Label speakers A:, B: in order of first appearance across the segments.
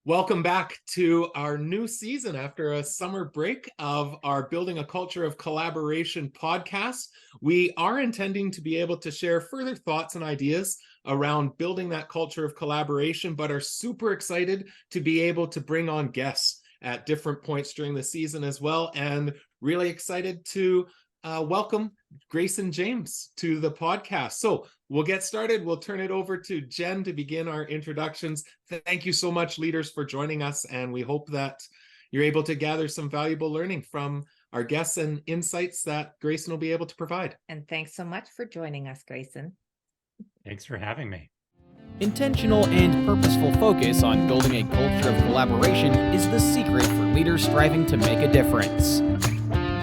A: Welcome back to our new season after a summer break of our Building a Culture of Collaboration podcast. We are intending to be able to share further thoughts and ideas around building that culture of collaboration, but are super excited to be able to bring on guests at different points during the season as well, and really excited to welcome Grayson James to the podcast. So we'll get started. We'll turn it over to Jen to begin our introductions. Thank you so much, leaders, for joining us. And we hope that you're able to gather some valuable learning from our guests and insights that Grayson will be able to provide.
B: And thanks so much for joining us, Grayson.
C: Thanks for having me.
D: Intentional and purposeful focus on building a culture of collaboration is the secret for leaders striving to make a difference.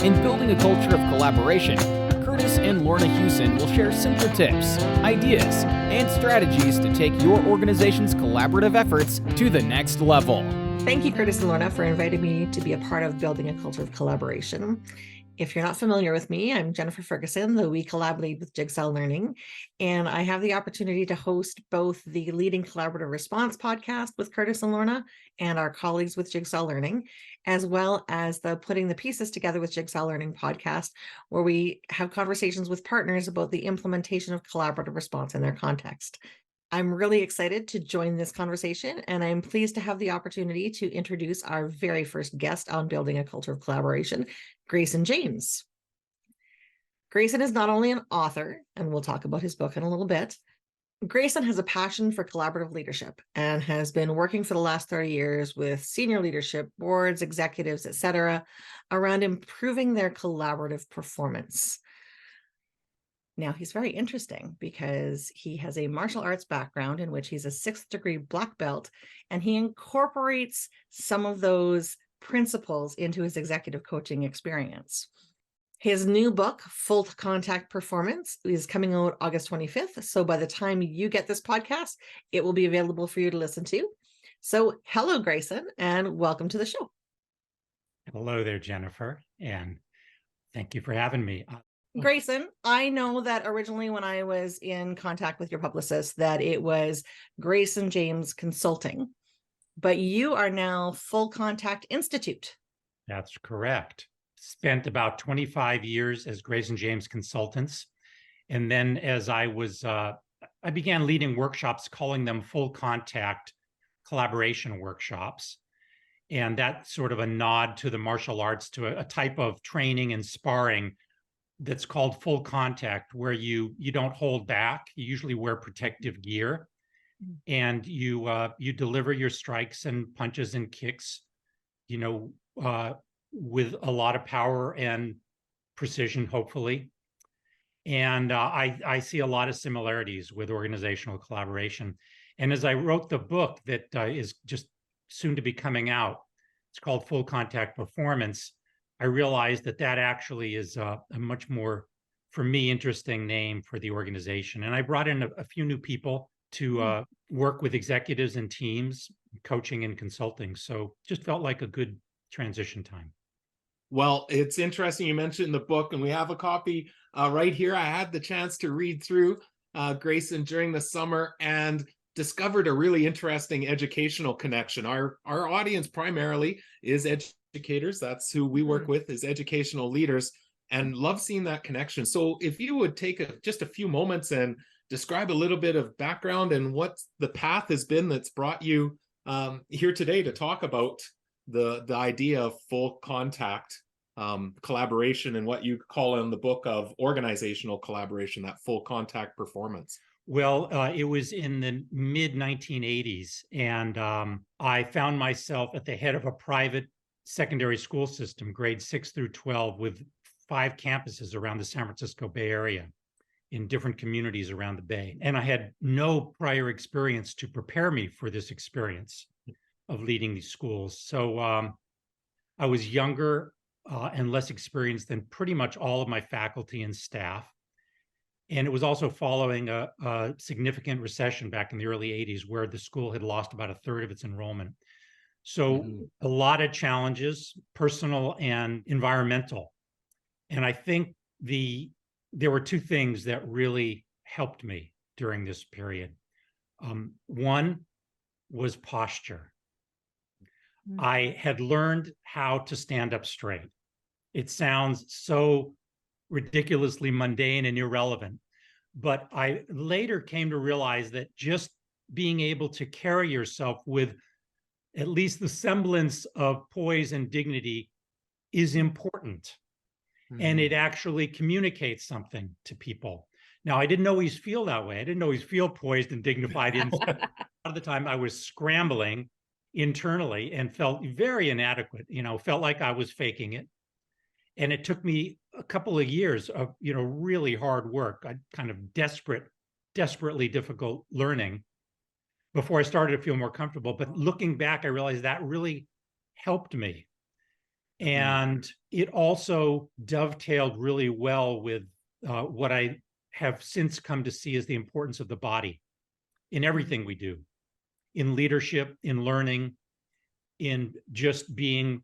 D: In building a culture of collaboration, Curtis and Lorna Hewson will share simple tips, ideas, and strategies to take your organization's collaborative efforts to the next level.
E: Thank you, Curtis and Lorna, for inviting me to be a part of building a culture of collaboration. If you're not familiar with me, I'm Jennifer Ferguson, the We Collab lead with Jigsaw Learning, and I have the opportunity to host both the Leading Collaborative Response podcast with Curtis and Lorna and our colleagues with Jigsaw Learning, as well as the Putting the Pieces Together with Jigsaw Learning podcast, where we have conversations with partners about the implementation of collaborative response in their context. I'm really excited to join this conversation, and I'm pleased to have the opportunity to introduce our very first guest on Building a Culture of Collaboration, Grayson James. Grayson is not only an author, and we'll talk about his book in a little bit. Grayson has a passion for collaborative leadership and has been working for the last 30 years with senior leadership, boards, executives, etc., around improving their collaborative performance. Now, he's very interesting because he has a martial arts background in which he's a 6th degree black belt, and he incorporates some of those principles into his executive coaching experience. His new book, Full Contact Performance, is coming out August 25th. So by the time you get this podcast, it will be available for you to listen to. So hello, Grayson, and welcome to the show.
C: Hello there, Jennifer, and thank you for having me.
E: Grayson, I know that originally when I was in contact with your publicist that it was Grayson James Consulting, but you are now Full Contact Institute.
C: That's correct. Spent about 25 years as Grayson James Consultants. And then as I began leading workshops, calling them full contact collaboration workshops. And that's sort of a nod to the martial arts, to a type of training and sparring that's called full contact, where you don't hold back. You usually wear protective gear, and you deliver your strikes and punches and kicks, with a lot of power and precision, hopefully. And I see a lot of similarities with organizational collaboration. And as I wrote the book that is just soon to be coming out, it's called Full Contact Performance. I realized that actually is a much more, for me, interesting name for the organization. And I brought in a few new people to work with executives and teams, coaching and consulting. So just felt like a good transition time.
A: Well, it's interesting you mentioned the book, and we have a copy right here. I had the chance to read through Grayson during the summer and discovered a really interesting educational connection. Our audience primarily is educators. That's who we work with, is educational leaders, and love seeing that connection. So if you would take just a few moments and describe a little bit of background and what the path has been that's brought you here today to talk about the idea of full contact collaboration and what you call in the book of organizational collaboration, that full contact performance.
C: Well, it was in the mid 1980s, and I found myself at the head of a private secondary school system, grades 6 through 12, with 5 campuses around the San Francisco Bay Area in different communities around the Bay. And I had no prior experience to prepare me for this experience of leading these schools. So I was younger and less experienced than pretty much all of my faculty and staff. And it was also following a significant recession back in the early 80s, where the school had lost about a third of its enrollment. So a lot of challenges, personal and environmental. And I think there were 2 things that really helped me during this period. One was posture. I had learned how to stand up straight. It sounds so ridiculously mundane and irrelevant, but I later came to realize that just being able to carry yourself with at least the semblance of poise and dignity is important. And it actually communicates something to people. Now, I didn't always feel that way. I didn't always feel poised and dignified inside. A lot of the time I was scrambling internally and felt very inadequate, felt like I was faking it. And it took me a couple of years of, really hard work, kind of desperately difficult learning before I started to feel more comfortable. But looking back, I realized that really helped me. And it also dovetailed really well with what I have since come to see as the importance of the body in everything we do, in leadership, in learning, in just being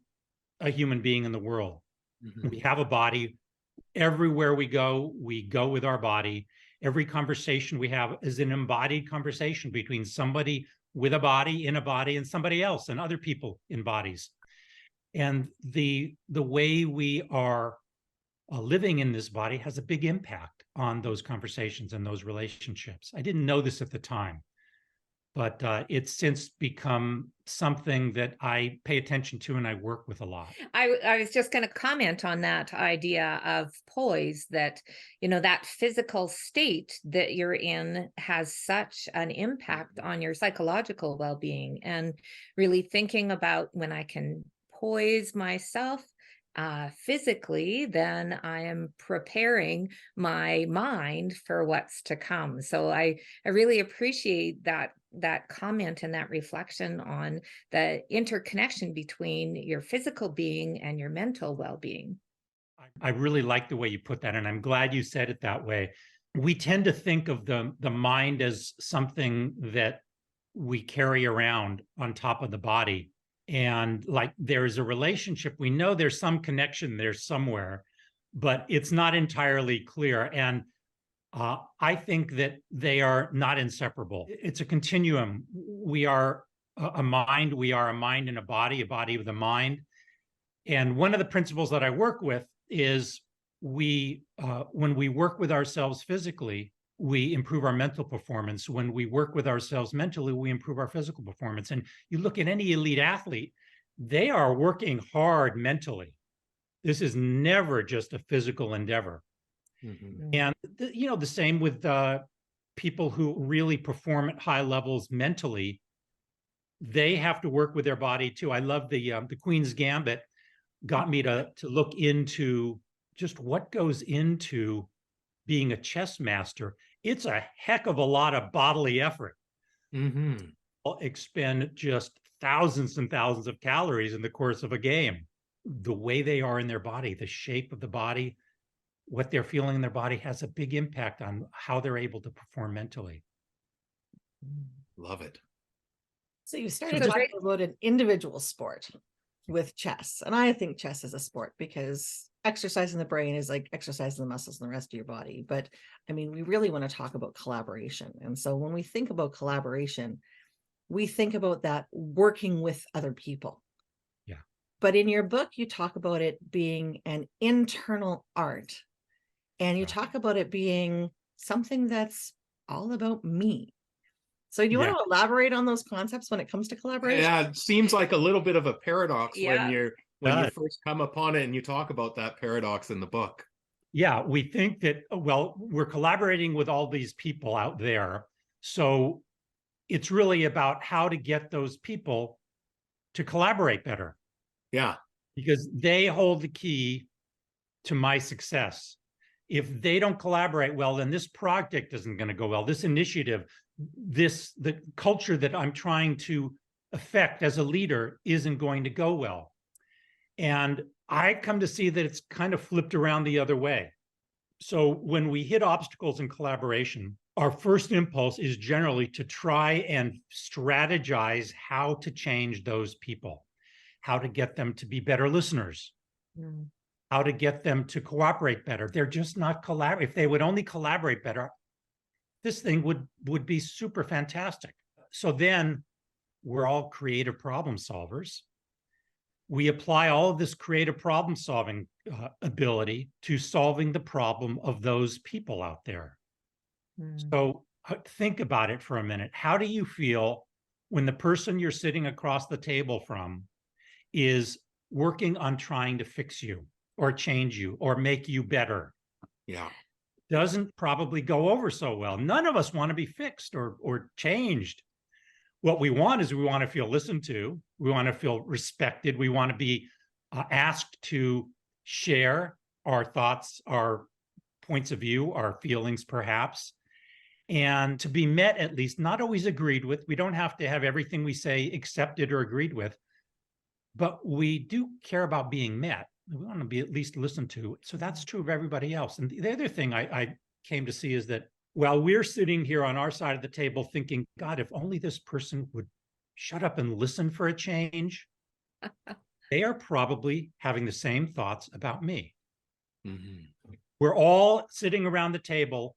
C: a human being in the world. We have a body. Everywhere we go with our body. Every conversation we have is an embodied conversation between somebody with a body, in a body, and somebody else, and other people in bodies. And the way we are living in this body has a big impact on those conversations and those relationships. I didn't know this at the time, but it's since become something that I pay attention to and I work with a lot.
B: I was just going to comment on that idea of poise, that, that physical state that you're in has such an impact on your psychological well-being, and really thinking about when I can poise myself physically, then I am preparing my mind for what's to come. So I really appreciate that comment and that reflection on the interconnection between your physical being and your mental well-being.
C: I really like the way you put that, and I'm glad you said it that way. We tend to think of the mind as something that we carry around on top of the body. And like there's a relationship, we know there's some connection there somewhere, but it's not entirely clear. And I think that they are not inseparable. It's a continuum. We are a mind. We are a mind and a body with a mind. And one of the principles that I work with is when we work with ourselves physically, we improve our mental performance. When we work with ourselves mentally, we improve our physical performance. And you look at any elite athlete, they are working hard mentally. This is never just a physical endeavor. And, the same with people who really perform at high levels mentally. They have to work with their body too. I love the Queen's Gambit got me to look into just what goes into being a chess master. It's a heck of a lot of bodily effort. I'll expend just thousands and thousands of calories in the course of a game. The way they are in their body, the shape of the body, what they're feeling in their body has a big impact on how they're able to perform mentally.
A: Love it.
E: So you started talking about an individual sport with chess. And I think chess is a sport because exercising the brain is like exercising the muscles in the rest of your body. But I mean, we really want to talk about collaboration. And so when we think about collaboration, we think about that working with other people.
C: Yeah.
E: But in your book, you talk about it being an internal art. And you talk about it being something that's all about me. So do you want to elaborate on those concepts when it comes to collaboration?
A: Yeah, it seems like a little bit of a paradox when you first come upon it, and you talk about that paradox in the book.
C: Yeah, we think that, well, we're collaborating with all these people out there. So it's really about how to get those people to collaborate better.
A: Yeah.
C: Because they hold the key to my success. If they don't collaborate well, then this project isn't going to go well. This initiative, the culture that I'm trying to affect as a leader isn't going to go well. And I come to see that it's kind of flipped around the other way. So when we hit obstacles in collaboration, our first impulse is generally to try and strategize how to change those people, how to get them to be better listeners, how to get them to cooperate better. They're just not collaborating. If they would only collaborate better, this thing would be super fantastic. So then we're all creative problem solvers. we apply all of this creative problem solving ability to solving the problem of those people out there. So think about it for a minute. How do you feel when the person you're sitting across the table from is working on trying to fix you or change you or make you better?
A: Yeah.
C: Doesn't probably go over so well. None of us want to be fixed or changed. What we want is we want to feel listened to. We want to feel respected. We want to be asked to share our thoughts, our points of view, our feelings, perhaps, and to be met, at least, not always agreed with. We don't have to have everything we say accepted or agreed with, but we do care about being met. We want to be at least listened to. So that's true of everybody else. And the other thing I came to see is that while we're sitting here on our side of the table thinking, God, if only this person would shut up and listen for a change, they are probably having the same thoughts about me. Mm-hmm. We're all sitting around the table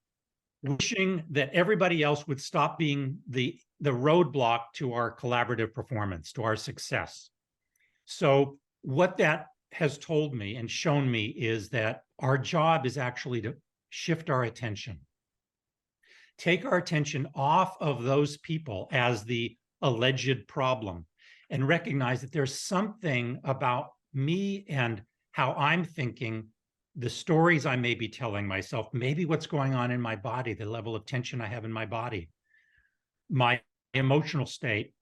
C: wishing that everybody else would stop being the roadblock to our collaborative performance, to our success. So what that has told me and shown me is that our job is actually to shift our attention. Take our attention off of those people as the alleged problem and recognize that there's something about me and how I'm thinking, the stories I may be telling myself, maybe what's going on in my body, the level of tension I have in my body, my emotional state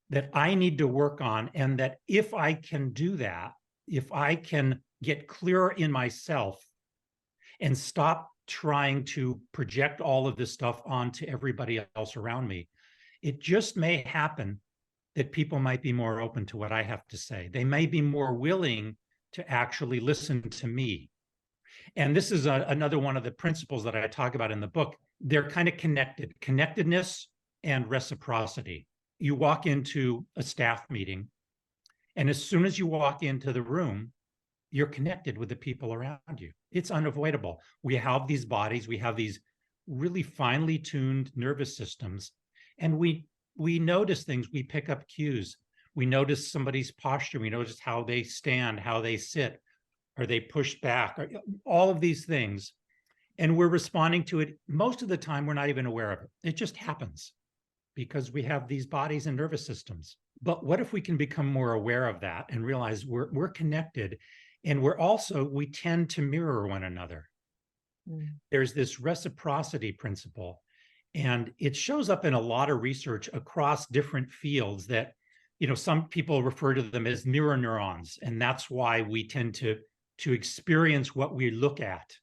C: that I need to work on. And that if I can do that, if I can get clearer in myself and stop trying to project all of this stuff onto everybody else around me, it just may happen that people might be more open to what I have to say. They may be more willing to actually listen to me. And this is another one of the principles that I talk about in the book. They're kind of connected, connectedness and reciprocity. You walk into a staff meeting, and as soon as you walk into the room, you're connected with the people around you. It's unavoidable. We have these bodies, we have these really finely tuned nervous systems, and we notice things, we pick up cues. We notice somebody's posture, we notice how they stand, how they sit, are they pushed back, all of these things. And we're responding to it. Most of the time, we're not even aware of it. It just happens because we have these bodies and nervous systems. But what if we can become more aware of that and realize we're connected, and we tend to mirror one another. There's this reciprocity principle, and it shows up in a lot of research across different fields that, some people refer to them as mirror neurons, and that's why we tend to experience what we look at,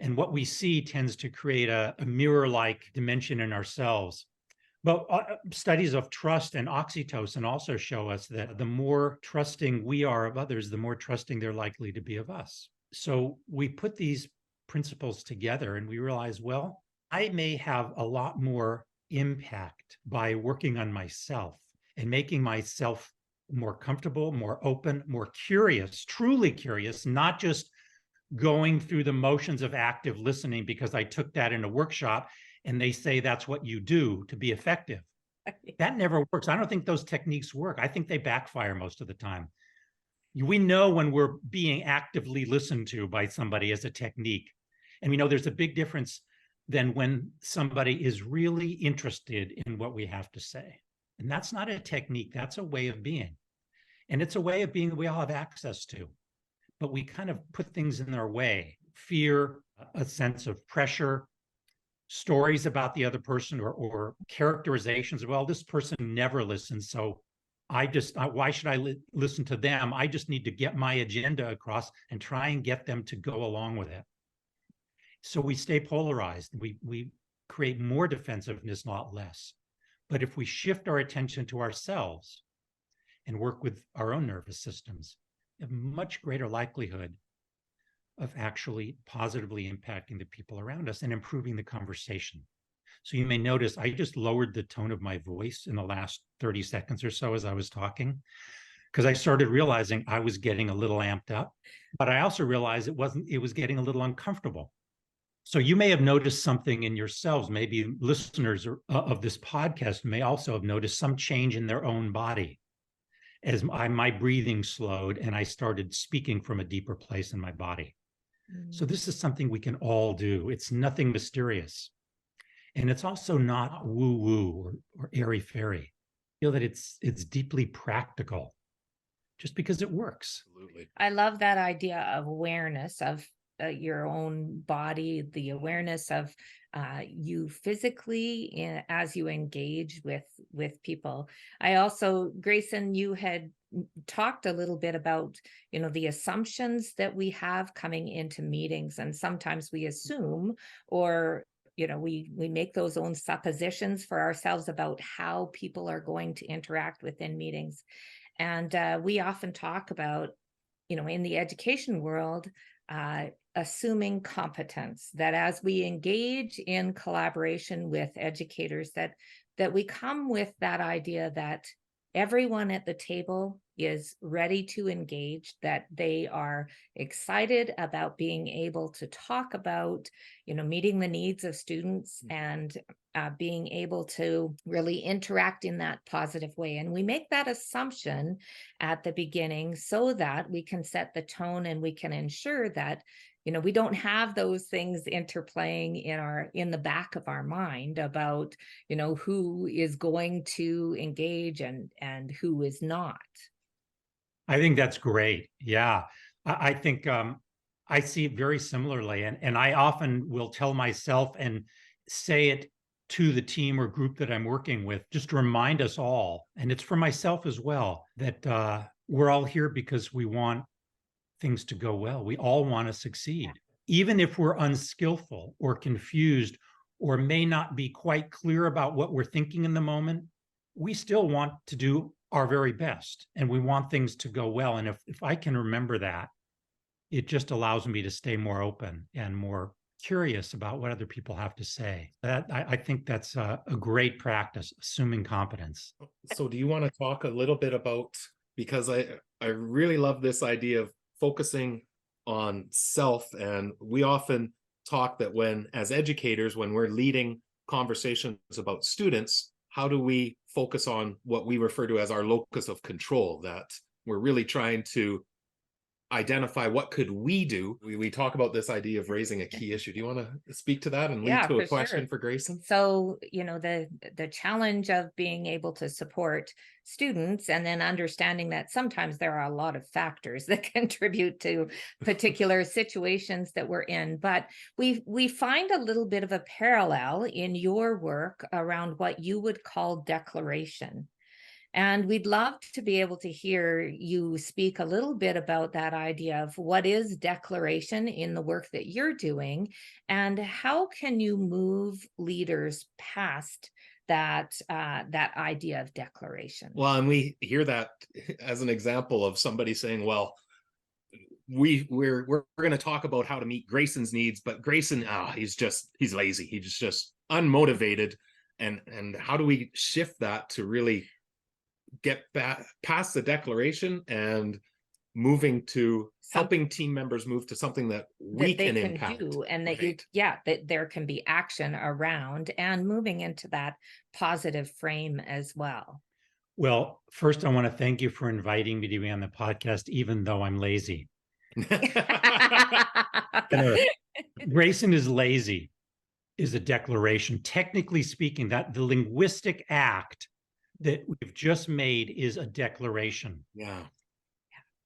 C: and what we see tends to create a mirror-like dimension in ourselves. But studies of trust and oxytocin also show us that the more trusting we are of others, the more trusting they're likely to be of us. So we put these principles together and we realize, well, I may have a lot more impact by working on myself and making myself more comfortable, more open, more curious, truly curious, not just going through the motions of active listening because I took that in a workshop and they say that's what you do to be effective. That never works. I don't think those techniques work. I think they backfire most of the time. We know when we're being actively listened to by somebody as a technique. And we know there's a big difference than when somebody is really interested in what we have to say. And that's not a technique, that's a way of being. And it's a way of being that we all have access to. But we kind of put things in our way, fear, a sense of pressure, stories about the other person, or characterizations. Well, this person never listens, so why should I listen to them? I just need to get my agenda across and try and get them to go along with it. So we stay polarized. We create more defensiveness, not less. But if we shift our attention to ourselves and work with our own nervous systems, we have much greater likelihood of actually positively impacting the people around us and improving the conversation. So you may notice I just lowered the tone of my voice in the last 30 seconds or so as I was talking, because I started realizing I was getting a little amped up, but I also realized it was getting a little uncomfortable. So you may have noticed something in yourselves. Maybe listeners of this podcast may also have noticed some change in their own body. as my breathing slowed and I started speaking from a deeper place in my body. So this is something we can all do. It's nothing mysterious. And it's also not woo-woo or airy-fairy. I feel that it's deeply practical just because it works.
A: Absolutely.
B: I love that idea of awareness of your own body, the awareness of you physically as you engage with people. I also, Grayson, you had talked a little bit about, the assumptions that we have coming into meetings, and sometimes we assume, or we make those own suppositions for ourselves about how people are going to interact within meetings. And we often talk about, in the education world, assuming competence, that as we engage in collaboration with educators, that we come with that idea that everyone at the table is ready to engage, that they are excited about being able to talk about, meeting the needs of students and being able to really interact in that positive way. And we make that assumption at the beginning so that we can set the tone and we can ensure that we don't have those things interplaying in the back of our mind about who is going to engage and who is not.
C: I think that's great. Yeah, I think I see it very similarly, and I often will tell myself and say it to the team or group that I'm working with, just to remind us all, and it's for myself as well, that we're all here because we want things to go well. We all want to succeed. Even if we're unskillful or confused or may not be quite clear about what we're thinking in the moment, we still want to do our very best and we want things to go well. And if I can remember that, it just allows me to stay more open and more curious about what other people have to say. I think that's a great practice, assuming competence.
A: So do you want to talk a little bit about, because I really love this idea of focusing on self, and we often talk that as educators, when we're leading conversations about students, how do we focus on what we refer to as our locus of control, that we're really trying to identify what could we do. We talk about this idea of raising a key issue. Do you want to speak to that and lead to a question for Grayson?
B: So, the challenge of being able to support students and then understanding that sometimes there are a lot of factors that contribute to particular situations that we're in. But we find a little bit of a parallel in your work around what you would call declaration. And we'd love to be able to hear you speak a little bit about that idea of what is declaration in the work that you're doing, and how can you move leaders past that idea of declaration.
A: Well, and we hear that as an example of somebody saying, well, we're going to talk about how to meet Grayson's needs, but Grayson, he's lazy. He's just unmotivated. And how do we shift that to really get back past the declaration and moving to helping team members move to something that we can impact
B: do, and that
A: right?
B: that there can be action around and moving into that positive frame as well.
C: Well, first I want to thank you for inviting me to be on the podcast, even though I'm lazy. Grayson is lazy is a declaration. Technically speaking, that the linguistic act that we've just made is a declaration.
A: Yeah.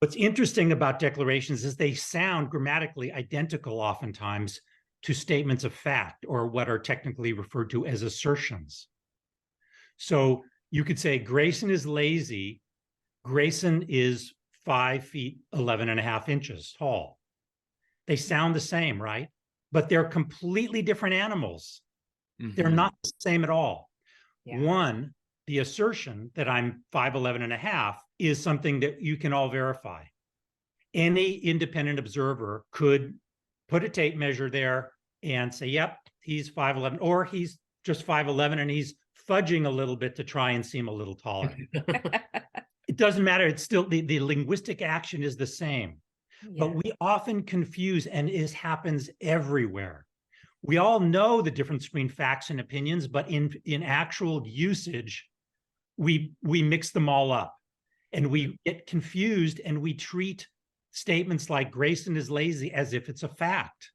C: What's interesting about declarations is they sound grammatically identical oftentimes to statements of fact, or what are technically referred to as assertions. So you could say Grayson is lazy. Grayson is 5 feet 11 and a half inches tall. They sound the same, right? But they're completely different animals. Mm-hmm. They're not the same at all. Yeah. One, the assertion that I'm 5'11 and a half is something that you can all verify. Any independent observer could put a tape measure there and say, yep, he's 5'11, or he's just 5'11 and he's fudging a little bit to try and seem a little taller. It doesn't matter. It's still the linguistic action is the same. Yeah. But we often confuse, and it happens everywhere. We all know the difference between facts and opinions, but in actual usage, we mix them all up. And we get confused and we treat statements like Grayson is lazy as if it's a fact.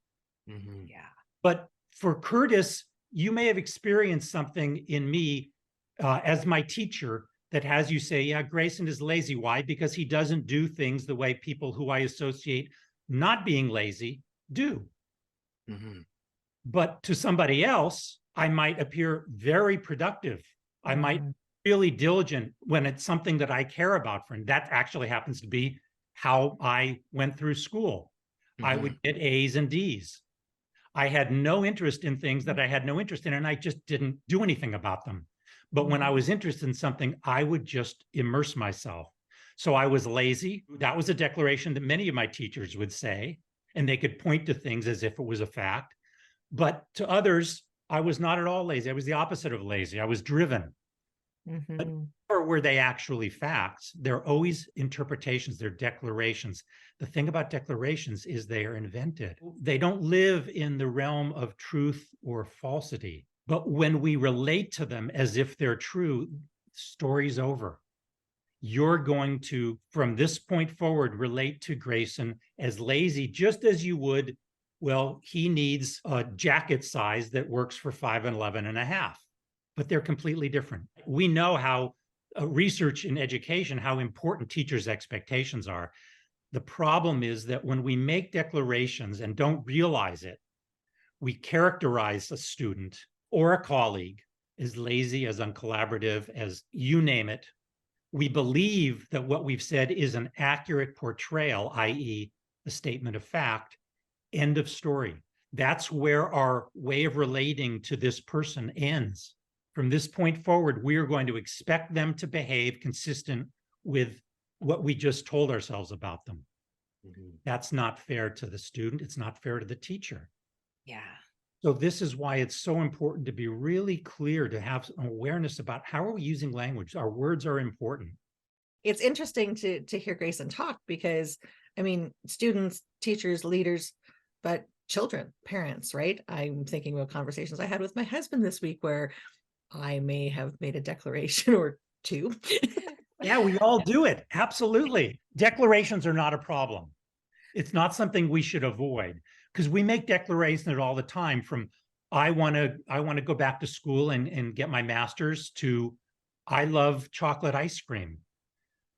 A: Mhm.
B: Yeah.
C: But for Curtis, you may have experienced something in me as my teacher that has you say, yeah, Grayson is lazy. Why? Because he doesn't do things the way people who I associate not being lazy do.
A: Mhm.
C: But to somebody else, I might appear very productive. I might
B: Mhm.
C: really diligent when it's something that I care about. For, and that actually happens to be how I went through school. I
A: Mhm.
C: would get A's and D's. I had no interest in things that I had no interest in, and I just didn't do anything about them. But when I was interested in something, I would just immerse myself. So I was lazy. That was a declaration that many of my teachers would say, and they could point to things as if it was a fact. But to others, I was not at all lazy. I was the opposite of lazy. I was driven.
B: Mhm.
C: Or were they actually facts? They're always interpretations, they're declarations. The thing about declarations is they are invented. They don't live in the realm of truth or falsity. But when we relate to them as if they're true, story's over. You're going to, from this point forward, relate to Grayson as lazy, just as you would, well, he needs a jacket size that works for 5'11" and a half. But they're completely different. We know how research in education, how important teachers' expectations are. The problem is that when we make declarations and don't realize it, we characterize a student or a colleague as lazy, as uncollaborative, as you name it. We believe that what we've said is an accurate portrayal, i.e., a statement of fact. End of story. That's where our way of relating to this person ends. From this point forward, we are going to expect them to behave consistent with what we just told ourselves about them.
A: Mhm.
C: That's not fair to the student. It's not fair to the teacher.
B: Yeah.
C: So this is why it's so important to be really clear, to have an awareness about how are we using language. Our words are important.
E: It's interesting to hear Grayson talk, because I mean, students, teachers, leaders, but children, parents, right? I'm thinking about conversations I had with my husband this week where I may have made a declaration or two.
C: Yeah, we all do it. Absolutely. Declarations are not a problem. It's not something we should avoid, because we make declarations all the time, from I want to go back to school and get my master's, to I love chocolate ice cream,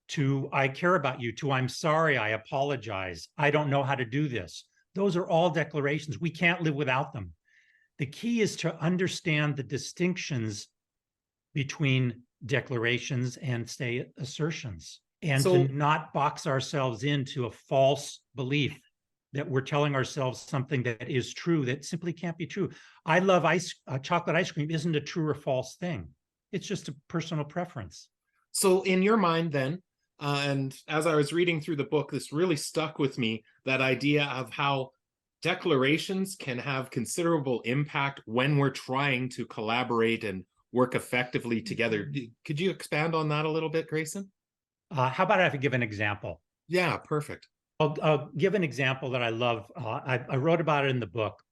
C: to I care about you, to I'm sorry, I apologize, I don't know how to do this. Those are all declarations. We can't live without them. The key is to understand the distinctions between declarations and, say, assertions, and
A: So
C: to not box ourselves into a false belief that we're telling ourselves something that is true that simply can't be true. I love chocolate ice cream isn't a true or false thing. It's just a personal preference.
A: So in your mind then, and as I was reading through the book, this really stuck with me, that idea of how declarations can have considerable impact when we're trying to collaborate and work effectively together. Could you expand on that a little bit, Grayson?
C: How about I give an example?
A: Yeah, perfect.
C: I'll give an example that I love. I wrote about it in the book.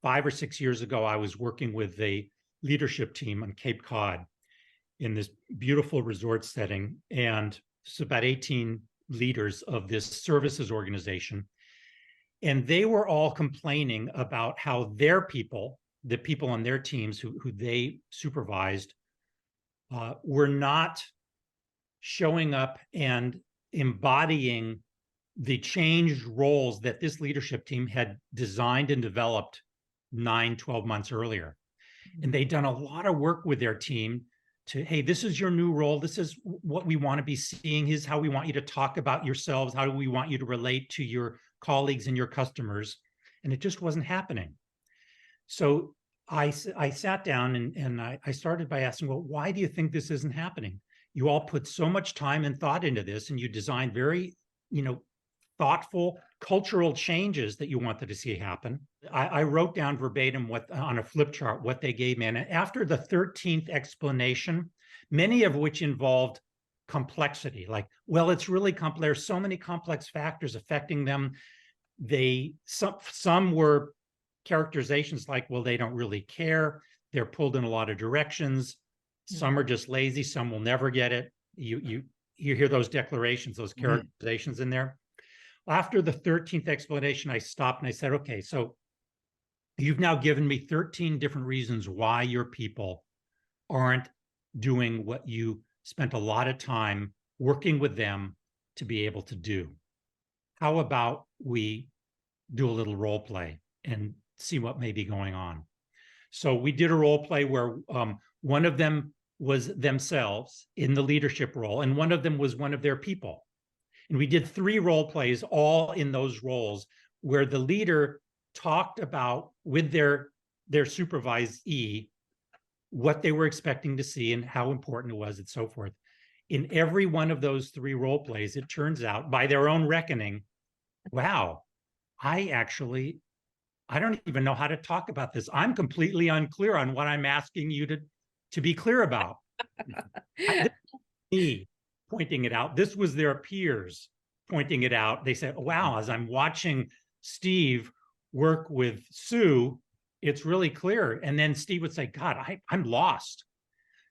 C: 5 or 6 years ago, I was working with a leadership team on Cape Cod in this beautiful resort setting. And it's about 18 leaders of this services organization. And they were all complaining about how their people, the people on their teams who they supervised, were not showing up and embodying the changed roles that this leadership team had designed and developed 9-12 months earlier. And they'd done a lot of work with their team to, hey, this is your new role. This is what we want to be seeing. Here's how we want you to talk about yourselves. How do we want you to relate to your colleagues and your customers? And it just wasn't happening. So I sat down and I started by asking, well, why do you think this isn't happening? You all put so much time and thought into this, and you designed very, thoughtful cultural changes that you wanted to see happen. I wrote down verbatim what on a flip chart what they gave me. And after the 13th explanation, many of which involved complexity, like, well, it's really complex. There's so many complex factors affecting them. Some were characterizations like, well, they don't really care. They're pulled in a lot of directions. Some are just lazy. Some will never get it. you hear those declarations, those characterizations in there. After the 13th explanation, I stopped and I said, okay, so you've now given me 13 different reasons why your people aren't doing what you spent a lot of time working with them to be able to do. How about we do a little role play and see what may be going on? So we did a role play where one of them was themselves in the leadership role, and one of them was one of their people. And we did 3 role plays, all in those roles, where the leader talked about with their supervisee what they were expecting to see and how important it was and so forth. In every one of those 3 role plays, it turns out, by their own reckoning, wow, I don't even know how to talk about this. I'm completely unclear on what I'm asking you to be clear about. Me pointing it out. This was their peers pointing it out. They said, wow, as I'm watching Steve work with Sue, it's really clear. And then Steve would say, God, I'm lost.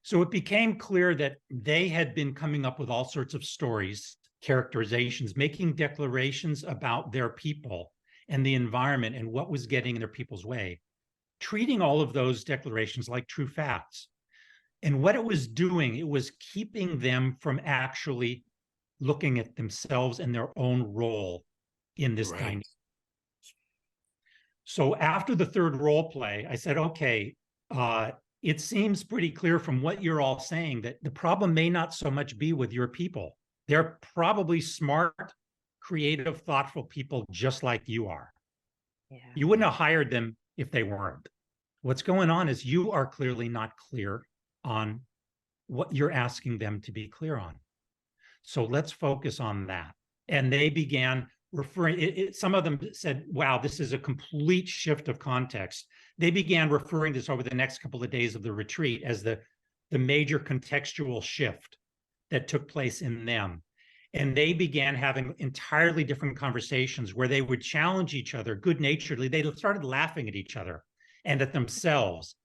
C: So it became clear that they had been coming up with all sorts of stories, characterizations, making declarations about their people and the environment and what was getting in their people's way, treating all of those declarations like true facts. And what it was doing, it was keeping them from actually looking at themselves and their own role in this dynamic. So after the 3rd role play, I said, okay, it seems pretty clear from what you're all saying that the problem may not so much be with your people. They're probably smart, creative, thoughtful people just like you are. Yeah. You wouldn't have hired them if they weren't. What's going on is you are clearly not clear on what you're asking them to be clear on. So let's focus on that. And they began referring, some of them said, wow, this is a complete shift of context. They began referring this over the next couple of days of the retreat as the major contextual shift that took place in them. And they began having entirely different conversations where they would challenge each other good-naturedly. They started laughing at each other and at themselves.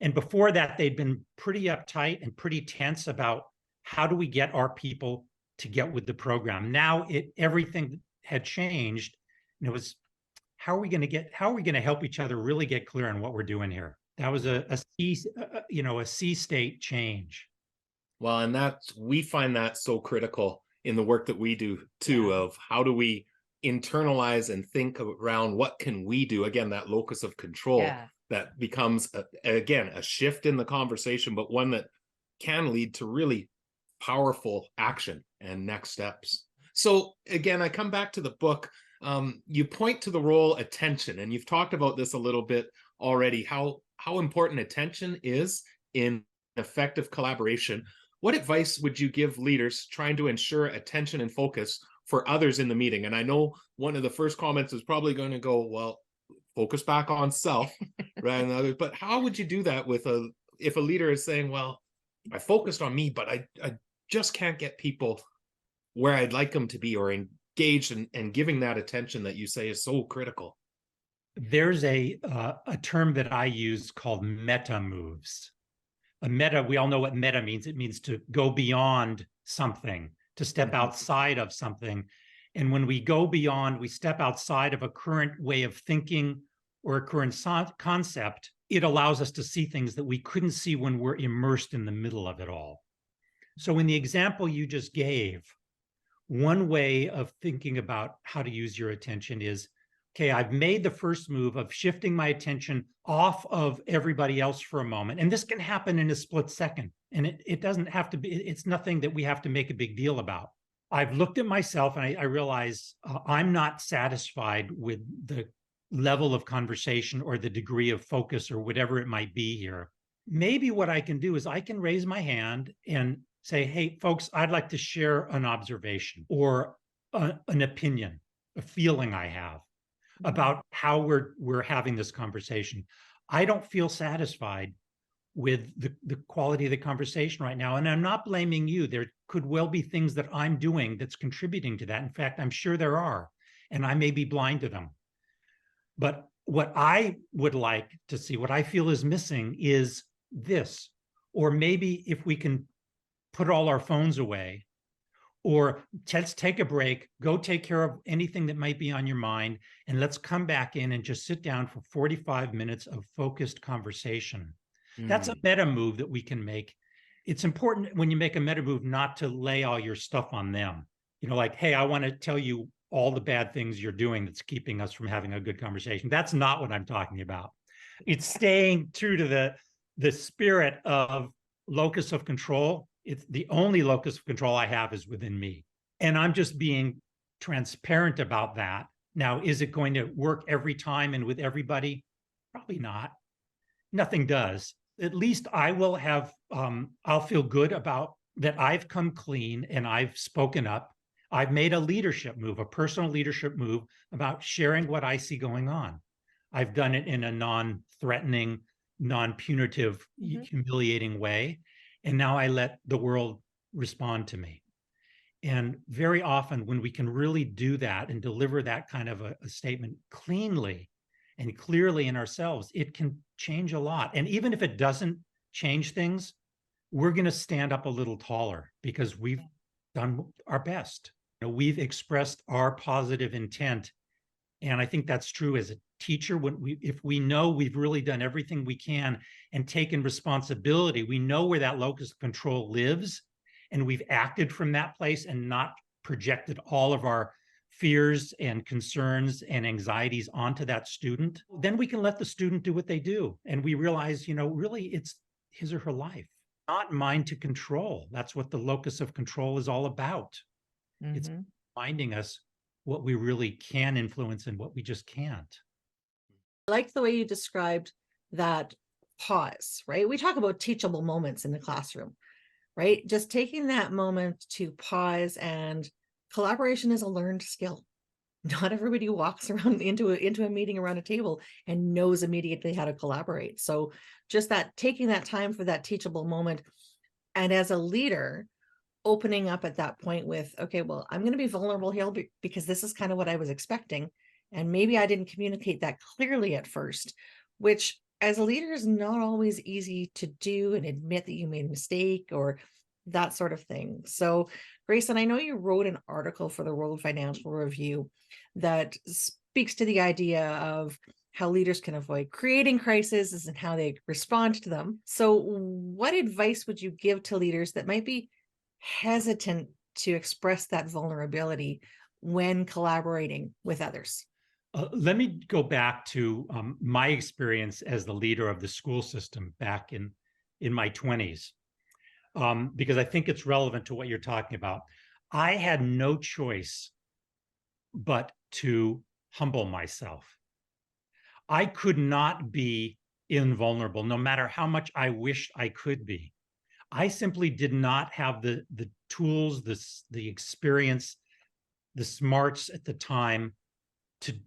C: And before that, they'd been pretty uptight and pretty tense about how do we get our people to get with the program. Now everything had changed, and it was how are we going to help each other really get clear on what we're doing here? That was a C state change.
A: Well, and we find that so critical in the work that we do too, of how do we internalize and think around what can we do? Again, that locus of control that becomes, a shift in the conversation, but one that can lead to really powerful action and next steps. So again, I come back to the book. You point to the role attention, and you've talked about this a little bit already, how important attention is in effective collaboration. What advice would you give leaders trying to ensure attention and focus for others in the meeting? And I know one of the first comments is probably going to go, well, focus back on self rather than others. But how would you do that if a leader is saying, well, I focused on me, but I just can't get people where I'd like them to be or engaged and giving that attention that you say is so critical?
C: There's a term that I use called meta moves. A meta, we all know what meta means. It means to go beyond something, to step outside of something. And when we go beyond, we step outside of a current way of thinking or a current concept, it allows us to see things that we couldn't see when we're immersed in the middle of it all. So in the example you just gave, one way of thinking about how to use your attention is, okay, I've made the first move of shifting my attention off of everybody else for a moment. And this can happen in a split second. And it doesn't have to be, it's nothing that we have to make a big deal about. I've looked at myself and I realize I'm not satisfied with the level of conversation or the degree of focus or whatever it might be here. Maybe what I can do is I can raise my hand and say, hey, folks, I'd like to share an observation or an opinion, a feeling I have about how we're having this conversation. I don't feel satisfied with the quality of the conversation right now. And I'm not blaming you. There could well be things that I'm doing that's contributing to that. In fact, I'm sure there are, and I may be blind to them. But what I would like to see, what I feel is missing is this, or maybe if we can put all our phones away, Or let's take a break, go take care of anything that might be on your mind, and let's come back in and just sit down for 45 minutes of focused conversation. That's a meta move that we can make. It's important when you make a meta move not to lay all your stuff on them. Like, hey, I want to tell you all the bad things you're doing that's keeping us from having a good conversation. That's not what I'm talking about. It's staying true to the spirit of locus of control. It's the only locus of control I have is within me. And I'm just being transparent about that. Now, is it going to work every time and with everybody? Probably not. Nothing does. At least I will have, I'll feel good about that I've come clean and I've spoken up. I've made a leadership move, a personal leadership move about sharing what I see going on. I've done it in a non-threatening, non-punitive, humiliating way. And now I let the world respond to me. And very often when we can really do that and deliver that kind of a statement cleanly and clearly in ourselves, it can change a lot. And even if it doesn't change things, we're going to stand up a little taller because we've done our best. We've expressed our positive intent. And I think that's true as a teacher. If we know we've really done everything we can and taken responsibility, we know where that locus of control lives, and we've acted from that place and not projected all of our fears and concerns and anxieties onto that student, then we can let the student do what they do. And we realize, really it's his or her life, not mine to control. That's what the locus of control is all about. It's reminding us what we really can influence and what we just can't.
E: I like the way you described that pause, right? We talk about teachable moments in the classroom, right? Just taking that moment to pause, and collaboration is a learned skill. Not everybody walks around into a meeting around a table and knows immediately how to collaborate. So just that, taking that time for that teachable moment, and as a leader, opening up at that point with, okay, well, I'm going to be vulnerable here because this is kind of what I was expecting. And maybe I didn't communicate that clearly at first, which as a leader is not always easy to do, and admit that you made a mistake or that sort of thing. So Grayson, I know you wrote an article for the World Financial Review that speaks to the idea of how leaders can avoid creating crises and how they respond to them. So what advice would you give to leaders that might be hesitant to express that vulnerability when collaborating with others?
C: Let me go back to my experience as the leader of the school system back in my 20s, because I think it's relevant to what you're talking about. I had no choice but to humble myself. I could not be invulnerable, no matter how much I wished I could be. I simply did not have the tools, the experience, the smarts at the time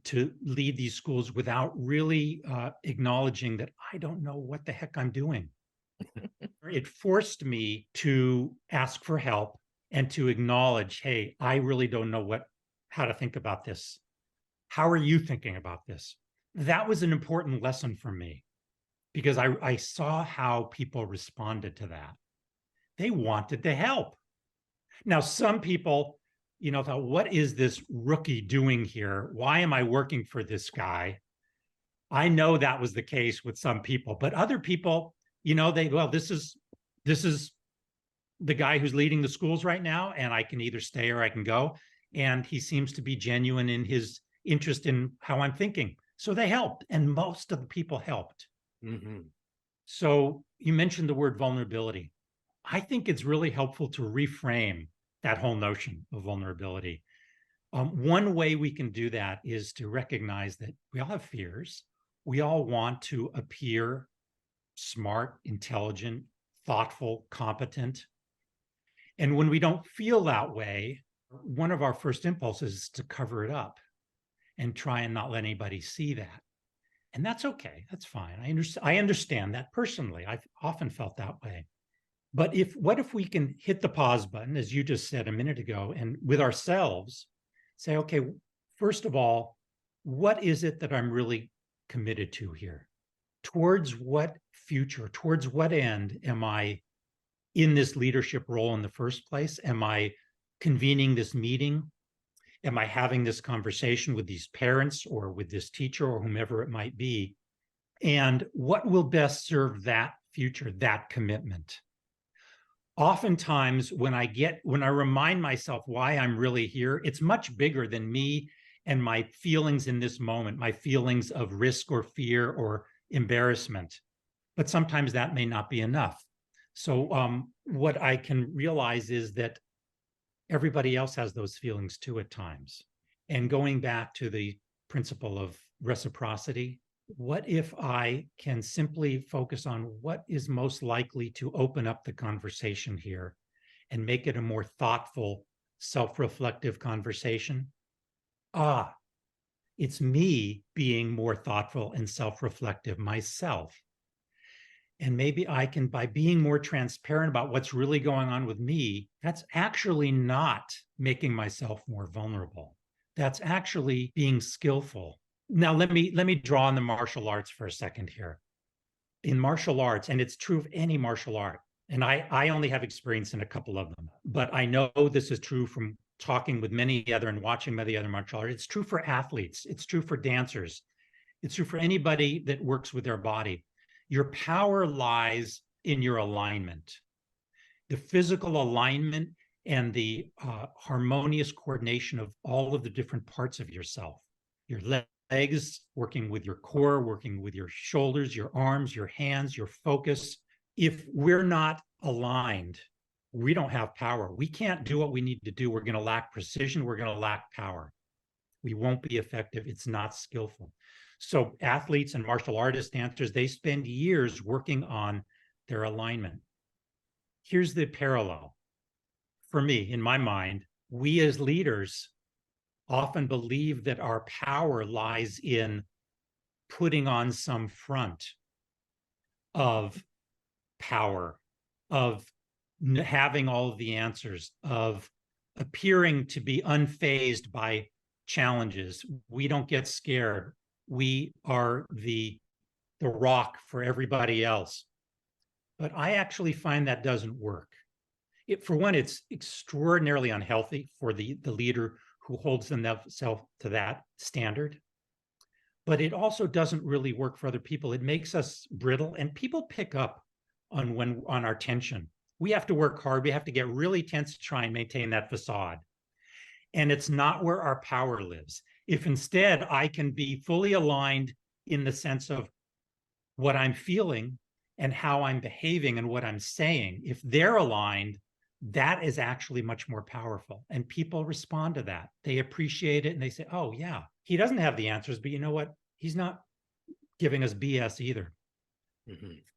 C: to lead these schools without really acknowledging that I don't know what the heck I'm doing. It forced me to ask for help and to acknowledge, hey, I really don't know how to think about this. How are you thinking about this? That was an important lesson for me because I saw how people responded to that. They wanted to help. Now, some people, thought, what is this rookie doing here? Why am I working for this guy? I know that was the case with some people, but other people, this is the guy who's leading the schools right now, and I can either stay or I can go. And he seems to be genuine in his interest in how I'm thinking. So they helped, and most of the people helped. So you mentioned the word vulnerability. I think it's really helpful to reframe that whole notion of vulnerability. One way we can do that is to recognize that we all have fears. We all want to appear smart, intelligent, thoughtful, competent. And when we don't feel that way, one of our first impulses is to cover it up and try and not let anybody see that. And that's okay. That's fine. I understand that personally. I've often felt that way. But what if we can hit the pause button, as you just said a minute ago, and with ourselves say, okay, first of all, what is it that I'm really committed to here? Towards what future, towards what end am I in this leadership role in the first place? Am I convening this meeting? Am I having this conversation with these parents or with this teacher or whomever it might be? And what will best serve that future, that commitment? Oftentimes, when I remind myself why I'm really here, it's much bigger than me and my feelings in this moment, my feelings of risk or fear or embarrassment. But sometimes that may not be enough. So what I can realize is that everybody else has those feelings too at times. And going back to the principle of reciprocity, what if I can simply focus on what is most likely to open up the conversation here and make it a more thoughtful, self-reflective conversation? It's me being more thoughtful and self-reflective myself. And maybe I can, by being more transparent about what's really going on with me, that's actually not making myself more vulnerable. That's actually being skillful. Now, let me draw on the martial arts for a second here. In martial arts, and it's true of any martial art, and I only have experience in a couple of them, but I know this is true from talking with many other and watching many other martial arts. It's true for athletes. It's true for dancers. It's true for anybody that works with their body. Your power lies in your alignment. The physical alignment and the harmonious coordination of all of the different parts of yourself. Your legs, working with your core, working with your shoulders, your arms, your hands, your focus. If we're not aligned, we don't have power. We can't do what we need to do. We're going to lack precision. We're going to lack power. We won't be effective. It's not skillful. So athletes and martial artists, dancers, they spend years working on their alignment. Here's the parallel. For me, in my mind, we as leaders often believe that our power lies in putting on some front of power, of having all of the answers, of appearing to be unfazed by challenges. We don't get scared. We are the rock for everybody else. But I actually find that doesn't work. For one, it's extraordinarily unhealthy for the leader who holds themselves to that standard. But it also doesn't really work for other people. It makes us brittle, and people pick up on our tension. We have to work hard. We have to get really tense to try and maintain that facade. And it's not where our power lives. If instead I can be fully aligned in the sense of what I'm feeling and how I'm behaving and what I'm saying, if they're aligned, that is actually much more powerful. And people respond to that. They appreciate it and they say, oh, yeah, he doesn't have the answers, but you know what? He's not giving us BS either.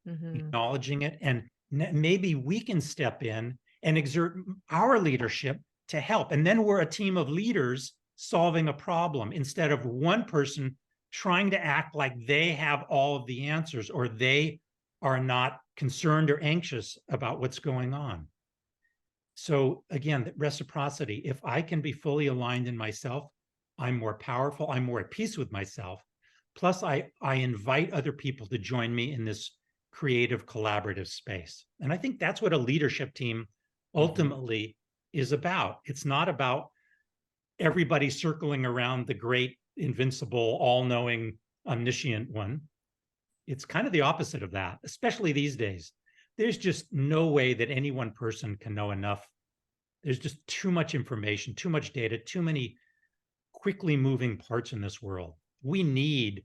C: Acknowledging it. And maybe we can step in and exert our leadership to help. And then we're a team of leaders solving a problem instead of one person trying to act like they have all of the answers or they are not concerned or anxious about what's going on. So again, reciprocity. If I can be fully aligned in myself, I'm more powerful, I'm more at peace with myself. Plus, I invite other people to join me in this creative, collaborative space. And I think that's what a leadership team ultimately is about. It's not about everybody circling around the great, invincible, all-knowing, omniscient one. It's kind of the opposite of that, especially these days. There's just no way that any one person can know enough. There's just too much information, too much data, too many quickly moving parts in this world. We need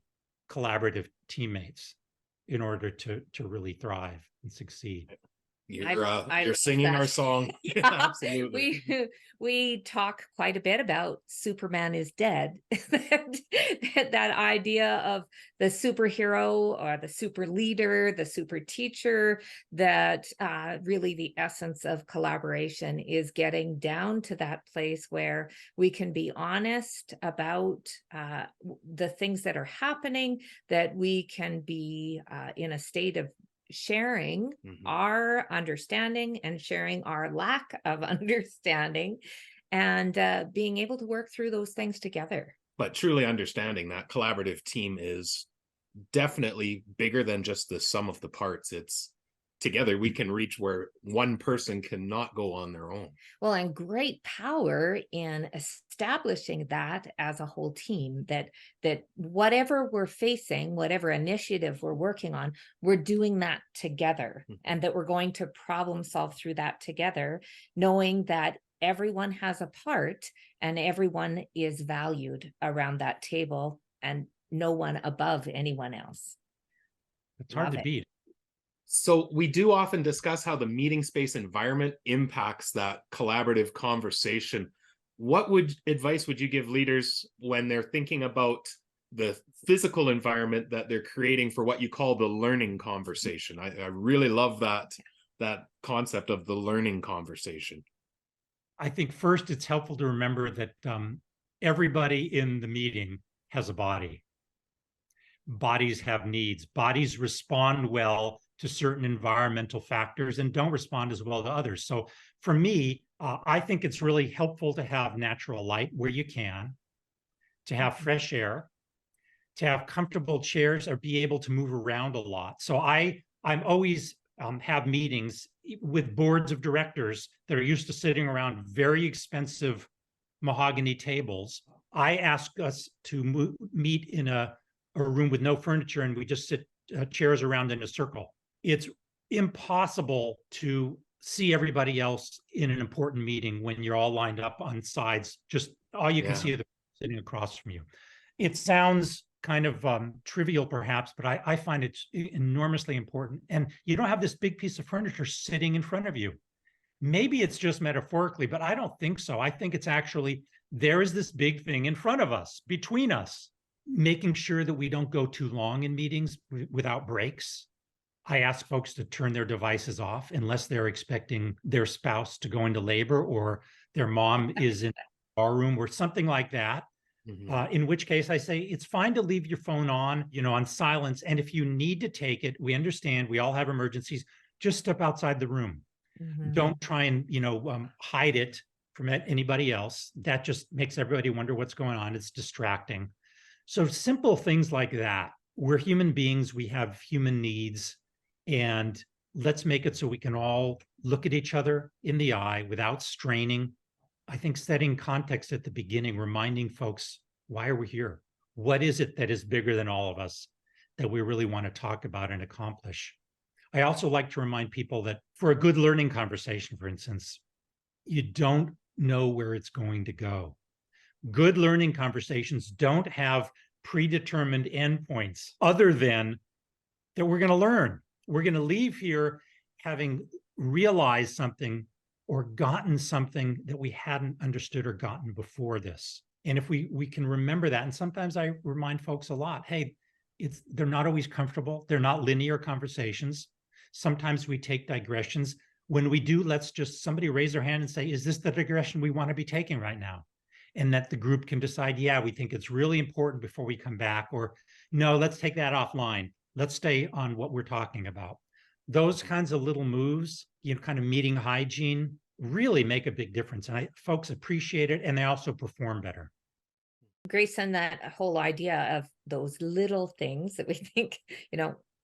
C: collaborative teammates in order to really thrive and succeed.
A: You're singing our song. Yeah, absolutely.
B: We talk quite a bit about Superman is dead. that idea of the superhero or the super leader, the super teacher, that really the essence of collaboration is getting down to that place where we can be honest about the things that are happening, that we can be in a state of sharing our understanding and sharing our lack of understanding and being able to work through those things together.
A: But truly understanding that collaborative team is definitely bigger than just the sum of the parts. It's together we can reach where one person cannot go on their own.
B: Well, and great power in establishing that as a whole team, that whatever we're facing, whatever initiative we're working on, we're doing that together, and that we're going to problem solve through that together, knowing that everyone has a part and everyone is valued around that table and no one above anyone else.
C: It's hard
B: Love
C: to
B: it.
C: beat.
A: So we do often discuss how the meeting space environment impacts that collaborative conversation. What advice would you give leaders when they're thinking about the physical environment that they're creating for what you call the learning conversation? I really love that concept of the learning conversation.
C: I think first it's helpful to remember that everybody in the meeting has a body. Bodies have needs. Bodies respond well to certain environmental factors and don't respond as well to others. So for me, I think it's really helpful to have natural light where you can, to have fresh air, to have comfortable chairs, or be able to move around a lot. So I'm always have meetings with boards of directors that are used to sitting around very expensive mahogany tables. I ask us to meet in a room with no furniture, and we just sit chairs around in a circle. It's impossible to see everybody else in an important meeting when you're all lined up on sides. Just all you can see is the person sitting across from you. It sounds kind of trivial perhaps, but I find it's enormously important. And you don't have this big piece of furniture sitting in front of you. Maybe it's just metaphorically, but I don't think so. I think it's actually, there is this big thing in front of us, between us, making sure that we don't go too long in meetings without breaks. I ask folks to turn their devices off unless they're expecting their spouse to go into labor or their mom is in our room or something like that. In which case I say, it's fine to leave your phone on, on silence. And if you need to take it, we understand, we all have emergencies, just step outside the room. Don't try and, hide it from anybody else. That just makes everybody wonder what's going on. It's distracting. So simple things like that. We're human beings, we have human needs, and let's make it so we can all look at each other in the eye without straining. I think setting context at the beginning, reminding folks, why are we here? What is it that is bigger than all of us that we really want to talk about and accomplish? I also like to remind people that for a good learning conversation, for instance, you don't know where it's going to go. Good learning conversations don't have predetermined endpoints other than that we're going to learn. We're going to leave here having realized something or gotten something that we hadn't understood or gotten before this. And if we can remember that, and sometimes I remind folks a lot, hey, they're not always comfortable. They're not linear conversations. Sometimes we take digressions. When we do, let's just somebody raise their hand and say, is this the digression we want to be taking right now? And that the group can decide, yeah, we think it's really important before we come back, or no, let's take that offline. Let's stay on what we're talking about. Those kinds of little moves, kind of meeting hygiene, really make a big difference. And folks appreciate it, and they also perform better.
B: Grayson, that whole idea of those little things that we think,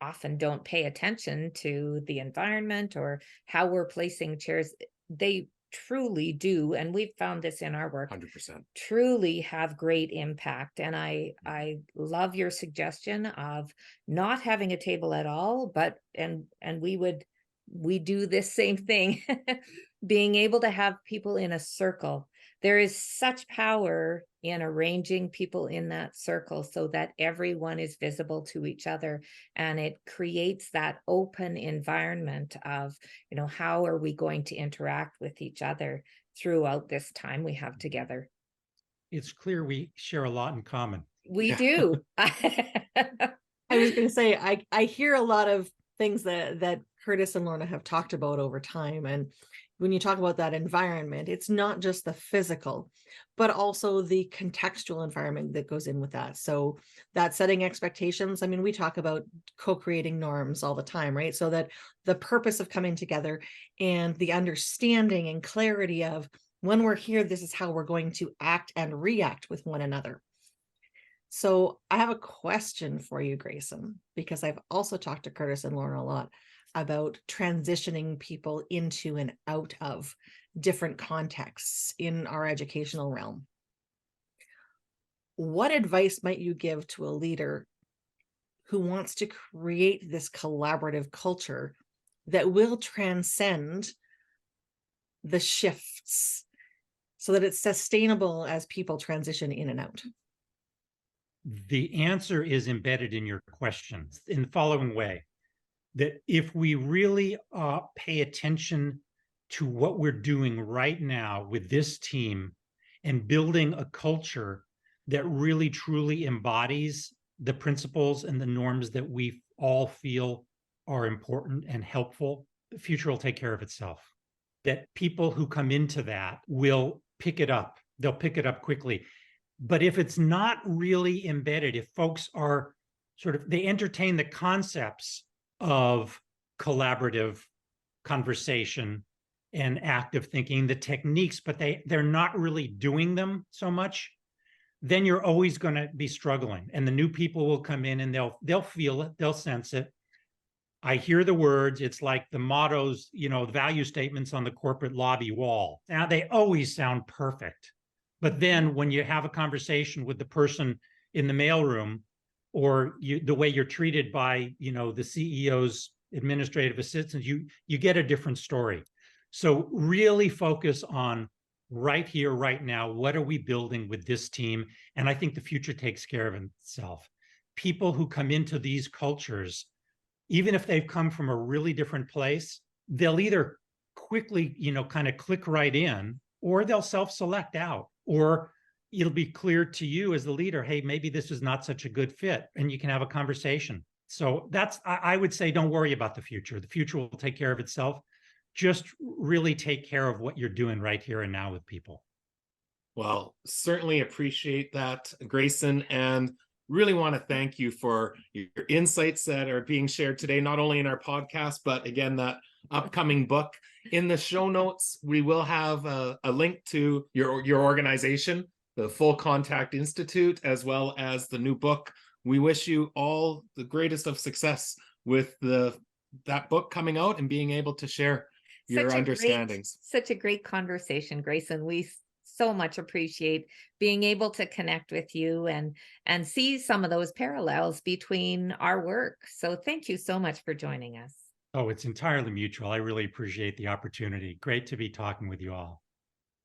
B: often don't pay attention to the environment or how we're placing chairs, they truly do, and we've found this in our work,
A: 100%.
B: truly have great impact. And I love your suggestion of not having a table at all, but and we do this same thing, being able to have people in a circle. There is such power in arranging people in that circle so that everyone is visible to each other, and it creates that open environment of, how are we going to interact with each other throughout this time we have together.
C: It's clear we share a lot in common.
B: We do.
E: I was going to say, I hear a lot of things that Curtis and Lorna have talked about over time. And when you talk about that environment, it's not just the physical, but also the contextual environment that goes in with that. So that setting expectations, we talk about co-creating norms all the time, right? So that the purpose of coming together and the understanding and clarity of when we're here, this is how we're going to act and react with one another. So I have a question for you, Grayson, because I've also talked to Curtis and Lorna a lot. about transitioning people into and out of different contexts in our educational realm. What advice might you give to a leader who wants to create this collaborative culture that will transcend the shifts so that it's sustainable as people transition in and out?
C: The answer is embedded in your questions in the following way, that if we really pay attention to what we're doing right now with this team and building a culture that really truly embodies the principles and the norms that we all feel are important and helpful, the future will take care of itself. That people who come into that will pick it up. They'll pick it up quickly. But if it's not really embedded, if folks are they entertain the concepts of collaborative conversation and active thinking, the techniques, but they're not really doing them so much, then you're always going to be struggling. And the new people will come in and they'll feel it, they'll sense it. I hear the words, it's like the mottos, the value statements on the corporate lobby wall. Now, they always sound perfect. But then when you have a conversation with the person in the mailroom, or the way you're treated by, the CEO's administrative assistants, you get a different story. So really focus on right here, right now, what are we building with this team? And I think the future takes care of itself. People who come into these cultures, even if they've come from a really different place, they'll either quickly, kind of click right in, or they'll self-select out, or it'll be clear to you as the leader, hey, maybe this is not such a good fit, and you can have a conversation. So I would say, don't worry about the future. The future will take care of itself. Just really take care of what you're doing right here and now with people.
A: Well, certainly appreciate that, Grayson, and really want to thank you for your insights that are being shared today, not only in our podcast, but again, that upcoming book. In the show notes, we will have a link to your organization, the Full Contact Institute, as well as the new book. We wish you all the greatest of success with that book coming out and being able to share your understandings.
B: Such a great conversation, Grayson. We so much appreciate being able to connect with you and see some of those parallels between our work. So thank you so much for joining us.
C: Oh, it's entirely mutual. I really appreciate the opportunity. Great to be talking with you all.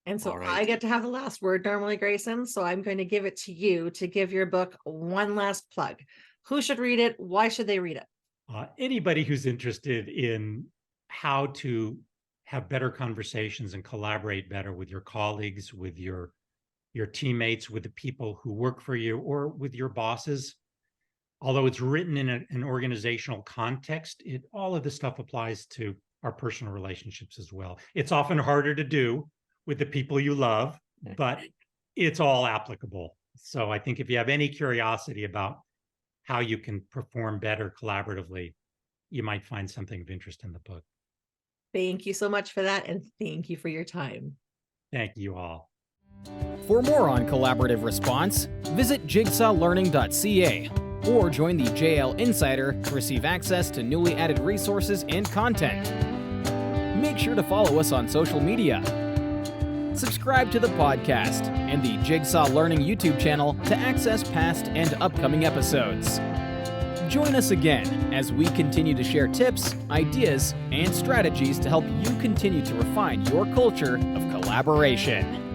E: And so
A: All right.
E: I get to have the last word normally, Grayson. So I'm going to give it to you to give your book one last plug. Who should read it? Why should they read it?
C: Anybody who's interested in how to have better conversations and collaborate better with your colleagues, with your teammates, with the people who work for you, or with your bosses. Although it's written in an organizational context, all of this stuff applies to our personal relationships as well. It's often harder to do with the people you love, but it's all applicable. So I think if you have any curiosity about how you can perform better collaboratively, you might find something of interest in the book.
E: Thank you so much for that. And thank you for your time.
C: Thank you all.
D: For more on collaborative response, visit jigsawlearning.ca or join the JL Insider to receive access to newly added resources and content. Make sure to follow us on social media. Subscribe to the podcast and the Jigsaw Learning YouTube channel to access past and upcoming episodes. Join us again as we continue to share tips, ideas, and strategies to help you continue to refine your culture of collaboration.